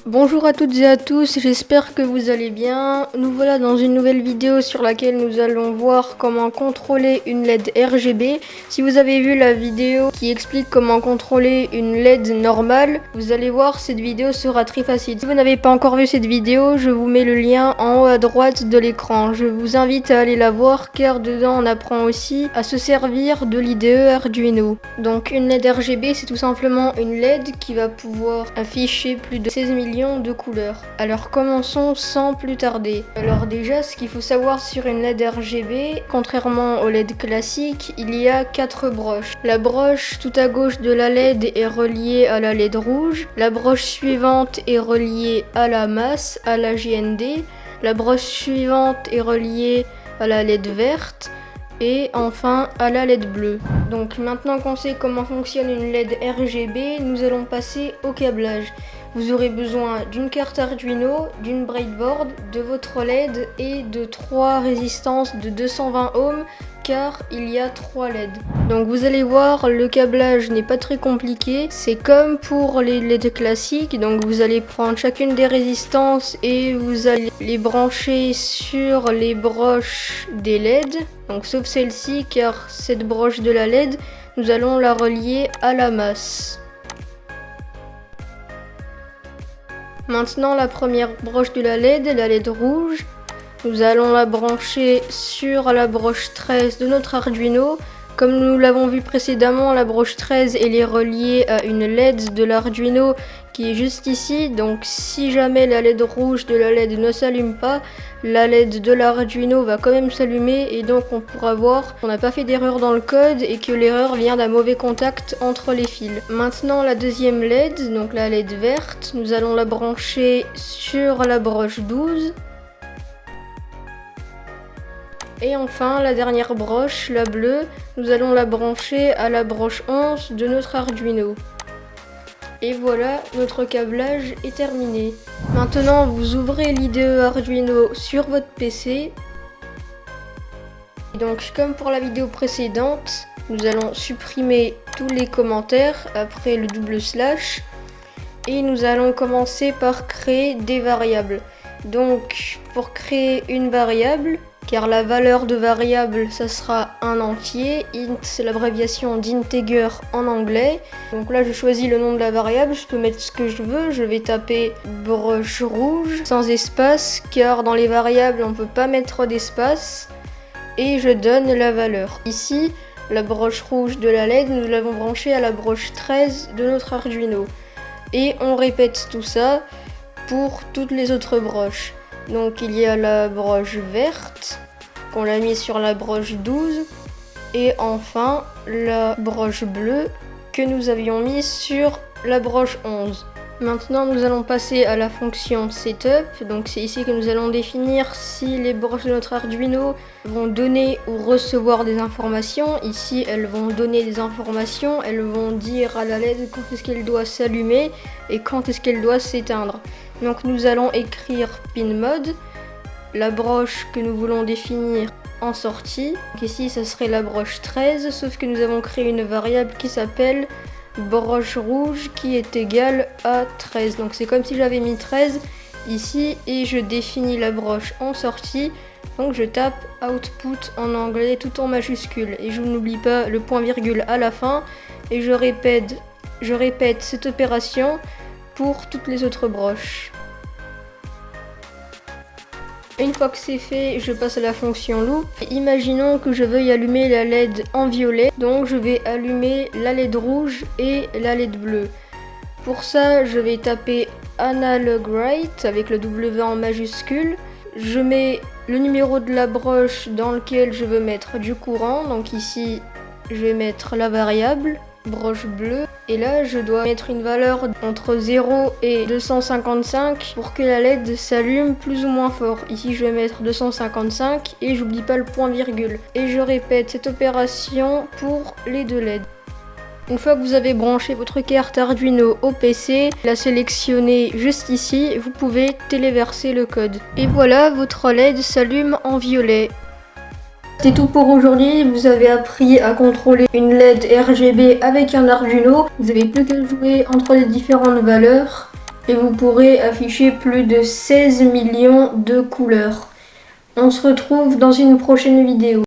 Bonjour à toutes et à tous, j'espère que vous allez bien. Nous voilà dans une nouvelle vidéo sur laquelle nous allons voir comment contrôler une LED RGB. Si vous avez vu la vidéo qui explique comment contrôler une LED normale, vous allez voir cette vidéo sera très facile. Si vous n'avez pas encore vu cette vidéo, je vous mets le lien en haut à droite de l'écran. Je vous invite à aller la voir car dedans on apprend aussi à se servir de l'IDE Arduino. Donc une LED RGB, c'est tout simplement une LED qui va pouvoir afficher plus de 16 millions de couleurs. Alors commençons sans plus tarder. Alors déjà, ce qu'il faut savoir sur une LED RGB, contrairement aux LED classiques, il y a 4 broches. La broche tout à gauche de la LED est reliée à la LED rouge. La broche suivante est reliée à la masse, à la GND. La broche suivante est reliée à la LED verte. Et enfin à la LED bleue. Donc maintenant qu'on sait comment fonctionne une LED RGB, nous allons passer au câblage. Vous aurez besoin d'une carte Arduino, d'une breadboard, de votre LED et de 3 résistances de 220 ohms car il y a 3 LED. Donc vous allez voir, le câblage n'est pas très compliqué, c'est comme pour les LED classiques. Donc vous allez prendre chacune des résistances et vous allez les brancher sur les broches des LED. Donc sauf celle-ci car cette broche de la LED, nous allons la relier à la masse. Maintenant la première broche de la LED rouge, nous allons la brancher sur la broche 13 de notre Arduino. Comme nous l'avons vu précédemment, la broche 13 elle est reliée à une LED de l'Arduino qui est juste ici. Donc si jamais la LED rouge de la LED ne s'allume pas, la LED de l'Arduino va quand même s'allumer et donc on pourra voir qu'on n'a pas fait d'erreur dans le code et que l'erreur vient d'un mauvais contact entre les fils. Maintenant la deuxième LED, donc la LED verte, nous allons la brancher sur la broche 12. Et enfin, la dernière broche, la bleue, nous allons la brancher à la broche 11 de notre Arduino. Et voilà, notre câblage est terminé. Maintenant, vous ouvrez l'IDE Arduino sur votre PC. Et donc, comme pour la vidéo précédente, nous allons supprimer tous les commentaires après le /. Et nous allons commencer par créer des variables. Donc, pour créer une variable, car la valeur de variable, ça sera un entier. Int, c'est l'abréviation d'integer en anglais. Donc là, je choisis le nom de la variable. Je peux mettre ce que je veux. Je vais taper broche rouge sans espace, car dans les variables, on ne peut pas mettre d'espace. Et je donne la valeur. Ici, la broche rouge de la LED, nous l'avons branchée à la broche 13 de notre Arduino. Et on répète tout ça pour toutes les autres broches. Donc il y a la broche verte qu'on l'a mis sur la broche 12 et enfin la broche bleue que nous avions mis sur la broche 11. Maintenant nous allons passer à la fonction setup. Donc c'est ici que nous allons définir si les broches de notre Arduino vont donner ou recevoir des informations. Ici elles vont donner des informations, elles vont dire à la LED quand est-ce qu'elle doit s'allumer et quand est-ce qu'elle doit s'éteindre. Donc nous allons écrire pin mode, la broche que nous voulons définir en sortie. Donc ici ça serait la broche 13, sauf que nous avons créé une variable qui s'appelle broche rouge qui est égale à 13. Donc c'est comme si j'avais mis 13 ici et je définis la broche en sortie. Donc je tape output en anglais tout en majuscule et je n'oublie pas le point virgule à la fin et je répète cette opération pour toutes les autres broches. Une fois que c'est fait, je passe à la fonction loop. Imaginons que je veuille allumer la LED en violet, donc je vais allumer la LED rouge et la LED bleue. Pour ça, je vais taper analog write avec le W en majuscule. Je mets le numéro de la broche dans lequel je veux mettre du courant, donc ici je vais mettre la variable broche bleue et là je dois mettre une valeur entre 0 et 255 pour que la LED s'allume plus ou moins fort. Ici je vais mettre 255 et j'oublie pas le point virgule et je répète cette opération pour les deux LED. Une fois que vous avez branché votre carte Arduino au PC, la sélectionnez juste ici, vous pouvez téléverser le code. Et voilà, votre LED s'allume en violet. C'est tout pour aujourd'hui, vous avez appris à contrôler une LED RGB avec un Arduino. Vous n'avez plus qu'à jouer entre les différentes valeurs et vous pourrez afficher plus de 16 millions de couleurs. On se retrouve dans une prochaine vidéo.